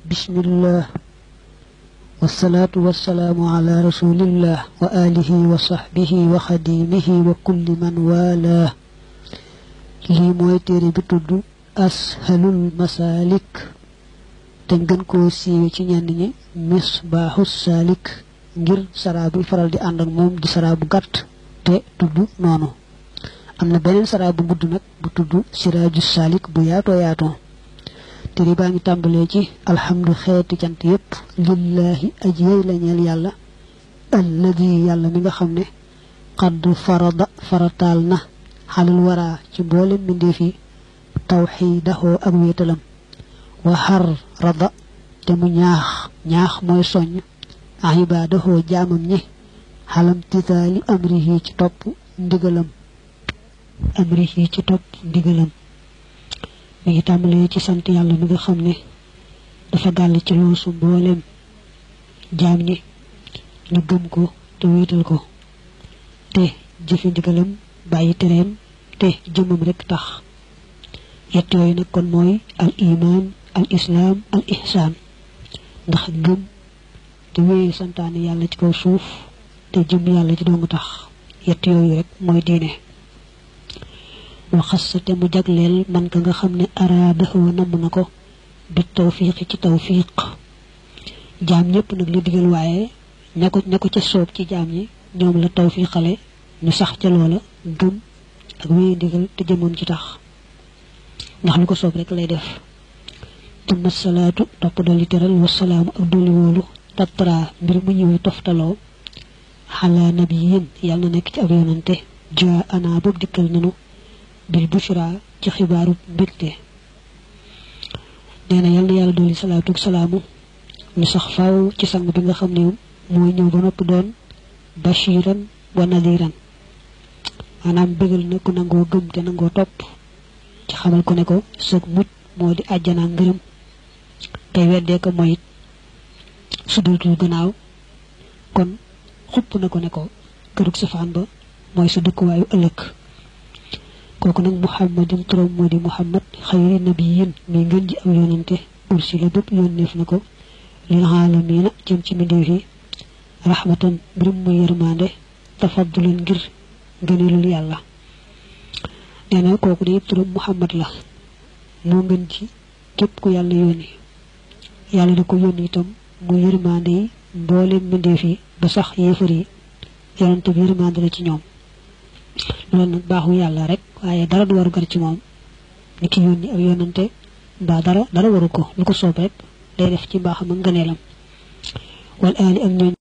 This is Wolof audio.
bismillah wasalaatu wasalaamu ala rasulillah wa alihi wa sahbihi wa xadimihi wa kulli man wala lii mooy téere bi tudd ashalul masalik te gën koo siiwe ci ñenn ñi misbaaxu salik ngir saraa bi faral di ànd ak moom di saraa bu gàtt te tudd noonu am na beneen saraa bu gudd nag bu tudd siraaju salik bu yaatoo yaatoo téere baa ngi tàmbalee ci alhamdu xeeti cant yépp lillahi aji yey la ñeel yàlla alladi yàlla mi nga xam ne qad farataal na xalal waraa ci mboolem mbindeef yi tawxiidahoo ak wéetalam wa xar rada te mu ñaax mooy soññ ibaadahoo jaamam ñi xalam titaali amrihi ci topp ndigalam mi ngi tàmbalee ci sant yàlla mi nga xam ne dafa gàll ci loosu mbooleem jaam ñi ñu gëm ko te wéetal ko te jëfi ndigalam bàyyi tereem te jëmam rekk tax yett yooyu nag kon mooy al iman al islaam al ihsaan ndax gëm te wéye santaane yàlla ci kaw suuf te jëm yàlla ci dong tax yett yooyu rek mooy diine waxasate mu jagleel man ka nga xam ne araadahoo namm na ko bi tawfiqi ci tawfiq jaam ñëpp nag la digal waaye ña ko ca soob ci jaam ñi ñoom la tawfiqale ñu sax ca loola gëm ak wéye ndigal te jëmoon ci tax ndax lu ko soob rek lay def tumma salaatu topp dolli teral wasalaamu ak dolli wóolu tattara mbir mu ñëwee toftaloo xalaa nabiyin yàlla na nekk ci ab yonante jaa ana boobu dikkal nanu bil bushra ci xibaaru mbégte nee na yàlla dolli salaatu ak salaamu ñu sax faaw ci sang bi nga xam ne mooy ñëw ba noppi doon bashiran wa nadiran maanaam bégal na ku nangoo gëm te nangoo topp ci xamal ko ne ko sëg mucc moo di àjjana ngërëm tey weddee ko moyit sudultul gannaaw kon xupp na ko ne ko kërug safaan ba mooy sa dëkkuwaayu ëllëg kooku nag muhammadin turam moo di muhammad xayri nabiyin mi ngën ji aw yonante ursila bépp yónneef na ko lil aalamiina jëm ci mbindéef yi rahmatan mbirum muy yërmande tafaddulan ngir ngëneelul yàlla nee na kooku de turam muhammad la moo ngën ci képp ku yàlla yónni yàlla da ko yónni itam muy yërmande yi mboolem mbindéef yi ba sax yéefar yi yonante bi yërmande la ci ñoom loolu nag baaxu yàlla rek waaye dara du waru gar ci moom ni ki yónni ak yonante mbaa dara waru ko lu ko soob rek day def ci mbaaxam ak ngëneelam wal aali ak ñooñ